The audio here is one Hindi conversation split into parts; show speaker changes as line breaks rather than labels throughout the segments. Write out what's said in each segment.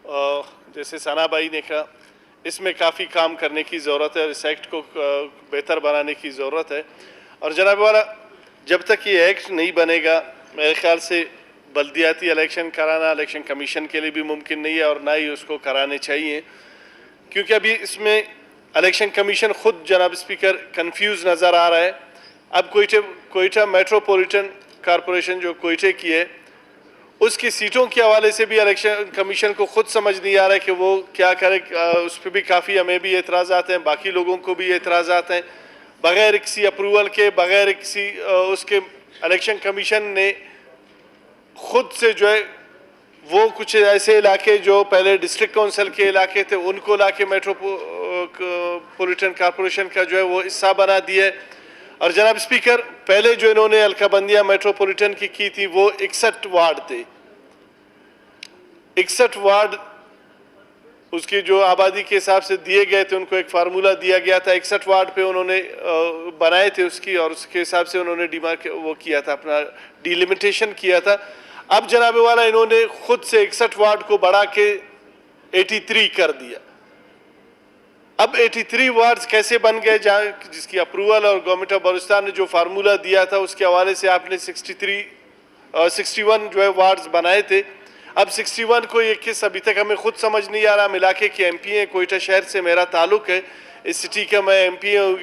जैसे सना भाई ने कहा, इसमें काफ़ी काम करने की ज़रूरत है और इस एक्ट को बेहतर बनाने की ज़रूरत है। और जनाब वाला, जब तक ये एक्ट नहीं बनेगा मेरे ख्याल से बल्दियाती इलेक्शन कराना इलेक्शन कमीशन के लिए भी मुमकिन नहीं है और ना ही उसको कराने चाहिए, क्योंकि अभी इसमें इलेक्शन कमीशन खुद जनाब स्पीकर कंफ्यूज नज़र आ रहा है। अब कोयटा मेट्रोपॉलिटन कॉरपोरेशन जो कोयटे की है, उसकी सीटों के हवाले से भी इलेक्शन कमीशन को खुद समझ नहीं आ रहा है कि वो क्या करे। उस पर भी काफ़ी हमें भी एतराज़ात हैं, बाकी लोगों को भी एतराज़ात हैं। बग़ैर किसी अप्रूवल के, बग़ैर किसी उसके इलेक्शन कमीशन ने खुद से जो है वो कुछ ऐसे इलाके जो पहले डिस्ट्रिक्ट काउंसिल के इलाके थे उनको लाके मेट्रोपॉलिटन कॉरपोरेशन का जो है वो हिस्सा बना दिया है। और जनाब स्पीकर, पहले जो इन्होंने अलकाबंदियाँ मेट्रोपॉलिटन की थी वो 61 वार्ड थे। 61 वार्ड उसकी जो आबादी के हिसाब से दिए गए थे, उनको एक फार्मूला दिया गया था, 61 वार्ड पे उन्होंने बनाए थे उसकी, और उसके हिसाब से उन्होंने वो किया था, अपना डिलिमिटेशन किया था। अब जनाब वाला इन्होंने खुद से 61 वार्ड को बढ़ा के 83 कर दिया। अब 83 वार्ड्स कैसे बन गए, जहाँ जिसकी अप्रूवल और गवर्नमेंट ऑफ बलूचिस्तान ने जो फार्मूला दिया था उसके हवाले से आपने 61 जो है वार्ड्स बनाए थे। अब 61 को ये किस अभी तक हमें खुद समझ नहीं आ रहा। हम इलाके के MP हैं, कोयटा शहर से मेरा ताल्लुक़ है, इस सिटी का मैं MP हूँ,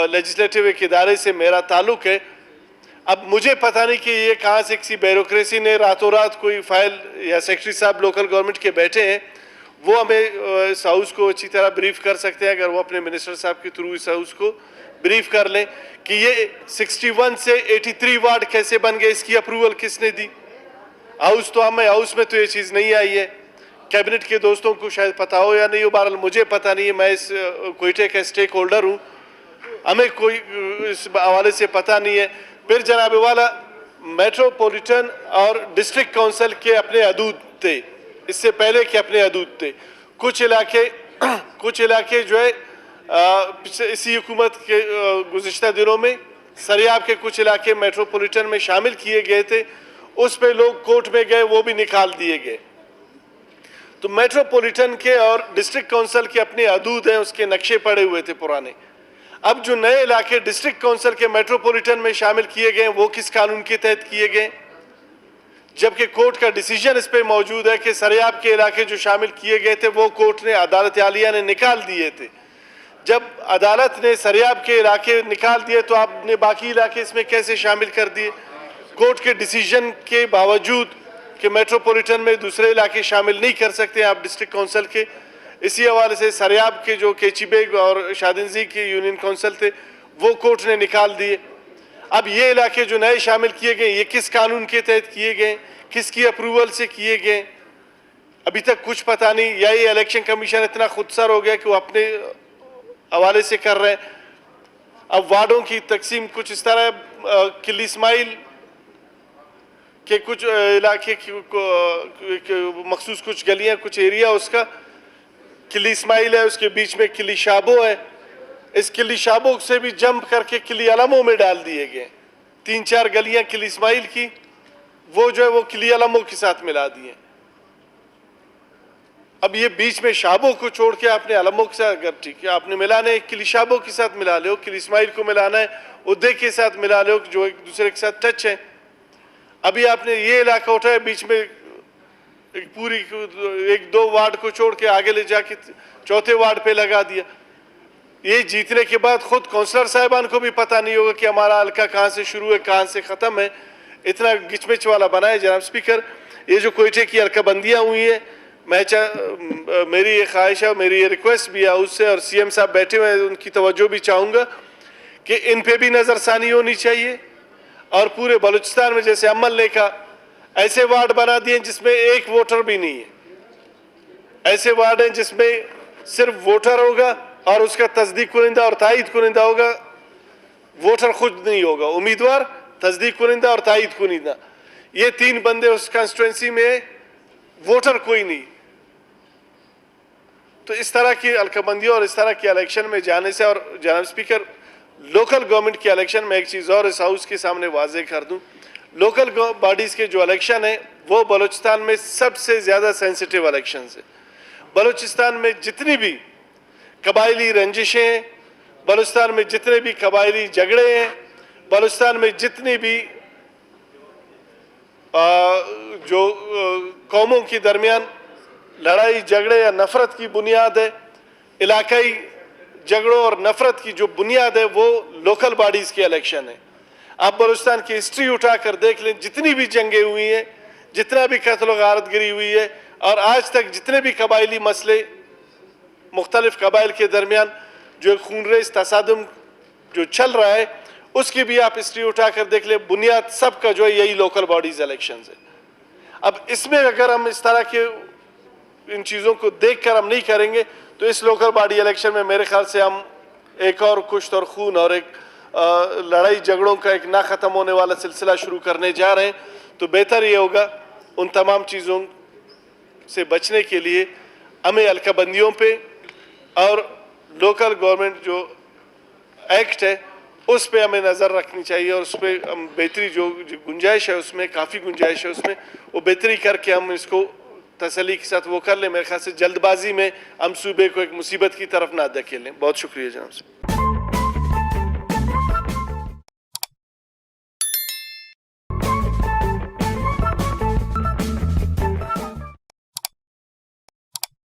लेजिस्लेटिव एक इदारे से मेरा ताल्लुक़ है। अब मुझे पता नहीं कि ये कहाँ से किसी ब्यूरोक्रेसी ने रातों रात कोई फाइल, या सेक्रेटरी साहब लोकल गवर्नमेंट के बैठे हैं, वो हमें इस हाउस को अच्छी तरह ब्रीफ कर सकते हैं, अगर वो अपने मिनिस्टर साहब के थ्रू इस हाउस को ब्रीफ कर लें कि ये 61 से 83 वार्ड कैसे बन गए, इसकी अप्रूवल किसने दी। हाउस तो हमें, हाउस में तो ये चीज़ नहीं आई है। कैबिनेट के दोस्तों को शायद पता हो या नहीं हो, बहरहाल मुझे पता नहीं है, मैं इस कोयटे का स्टेक होल्डर हूँ, हमें कोई इस हवाले से पता नहीं है। फिर जनाब वाला, मेट्रोपॉलिटन और डिस्ट्रिक्ट काउंसिल के अपने हदूद थे, इससे पहले के अपने हदूद थे। कुछ इलाके जो है इसी हुकूमत के गुज़िश्ता दिनों में सरियाब के कुछ इलाके मेट्रोपॉलिटन में शामिल किए गए थे, उस पे लोग कोर्ट में गए, वो भी निकाल दिए गए। तो मेट्रोपॉलिटन के और डिस्ट्रिक्ट काउंसिल के अपने हदूद हैं, उसके नक्शे पड़े हुए थे पुराने। अब जो नए इलाके डिस्ट्रिक्ट काउंसिल के मेट्रोपॉलिटन में शामिल किए गए वो किस कानून के तहत किए गए, जबकि कोर्ट का डिसीजन इस पे मौजूद है कि सरियाब के इलाके जो शामिल किए गए थे वो कोर्ट ने, अदालत आलिया ने निकाल दिए थे। जब अदालत ने सरियाब के इलाके निकाल दिए तो आपने बाकी इलाके इसमें कैसे शामिल कर दिए। कोर्ट के डिसीजन के बावजूद कि मेट्रोपॉलिटन में दूसरे इलाके शामिल नहीं कर सकते आप डिस्ट्रिक्ट काउंसिल के, इसी हवाले से सरियाब के जो केचीबेग और शादिनजी के यूनियन काउंसिल थे वो कोर्ट ने निकाल दिए। अब ये इलाके जो नए शामिल किए गए ये किस कानून के तहत किए गए, किसकी अप्रूवल से किए गए, अभी तक कुछ पता नहीं। या ये इलेक्शन कमीशन इतना खुदसर हो गया कि वो अपने हवाले से कर रहे हैं। अब वार्डों की तकसीम कुछ इस तरह, किली इस्माइल के कुछ इलाके की मखसूस कुछ गलियां, कुछ एरिया उसका किली इस्माइल है, उसके बीच में किली शाबो है, इस किली शाबो से भी जंप करके किली अलमो में डाल दिए गए। 3-4 गलियां किली इस्माइल की वो जो है वो किली अलमो के साथ मिला दिए। अब ये बीच में शाबो को छोड़ के आपने अलमो के साथ, अगर ठीक है आपने मिलाना है किली शाबो के साथ मिला लो, किली इस्माइल को मिलाना है उदय के साथ मिला लो जो एक दूसरे के साथ टच है। अभी आपने ये इलाका उठाया बीच में पूरी 1-2 वार्ड को छोड़ के आगे ले जाके चौथे वार्ड पे लगा दिया। ये जीतने के बाद खुद काउंसलर साहिबान को भी पता नहीं होगा कि हमारा हल्का कहाँ से शुरू है कहाँ से ख़त्म है, इतना गिचमिच वाला बना है। जनाब स्पीकर, ये जो कोयटे की हल्काबंदियाँ हुई है, मेरी ये ख्वाहिश है, मेरी ये रिक्वेस्ट भी है उससे, और CM साहब बैठे हुए हैं उनकी तवज्जो भी चाहूँगा कि इन पे भी नज़रसानी होनी चाहिए। और पूरे बलूचिस्तान में जैसे अमल ने कहा, ऐसे वार्ड बना दिए जिसमें एक वोटर भी नहीं है, ऐसे वार्ड हैं जिसमें सिर्फ वोटर होगा और उसका तस्दीक कुनिंदा और तायद कुनिंदा होगा, वोटर खुद नहीं होगा, उम्मीदवार, तस्दीक कुनिंदा और तायद कुनिंदा, ये 3 बंदे उस कंस्टिट्यूंसी में, वोटर कोई नहीं। तो इस तरह की अलकाबंदी और इस तरह के इलेक्शन में जाने से, और जनाब स्पीकर लोकल गवर्नमेंट के इलेक्शन में एक चीज़ और इस हाउस के सामने वाजे कर दूं, लोकल बॉडीज़ के जो इलेक्शन है वो बलूचिस्तान में सबसे ज़्यादा सेंसिटिव इलेक्शन है। बलूचिस्तान में जितनी भी कबायली रंजिशें हैं, बलूचिस्तान में जितने भी कबायली झगड़े हैं, बलूचिस्तान में जितनी भी जो कौमों के दरमियान लड़ाई झगड़े या नफरत की बुनियाद है, इलाकाई झगड़ों और नफरत की जो बुनियाद है वो लोकल बॉडीज़ के इलेक्शन है। आप बलूचिस्तान की हिस्ट्री उठाकर देख लें, जितनी भी जंगें हुई हैं, जितना भी कत्ल गारतगिरी हुई है, और आज तक जितने भी कबायली मसले मुख्तलिफ कबाइल के दरमियान जो खूनरेज़ तसादुम जो चल रहा है, उसकी भी आप हिस्ट्री उठाकर देख लें, बुनियाद सबका जो है यही लोकल बॉडीज़ इलेक्शंस है। अब इसमें अगर हम इस तरह के इन चीज़ों को देखकर हम नहीं करेंगे तो इस लोकल बॉडी इलेक्शन में मेरे ख्याल से हम एक और कुश्त और खून और एक लड़ाई झगड़ों का एक ना ख़त्म होने वाला सिलसिला शुरू करने जा रहे हैं। तो बेहतर ये होगा उन तमाम चीज़ों से बचने के लिए हमें हल्काबंदियों पे और लोकल गवर्नमेंट जो एक्ट है उस पे हमें नज़र रखनी चाहिए, और उस पर हम बेहतरी जो गुंजाइश है उसमें काफ़ी गुंजाइश है, उसमें वो बेहतरी करके हम इसको तसल्ली के साथ वो कर लें। मेरे ख्याल से जल्दबाजी में हम सूबे को एक मुसीबत की तरफ ना धकेलें। बहुत शुक्रिया जनाब।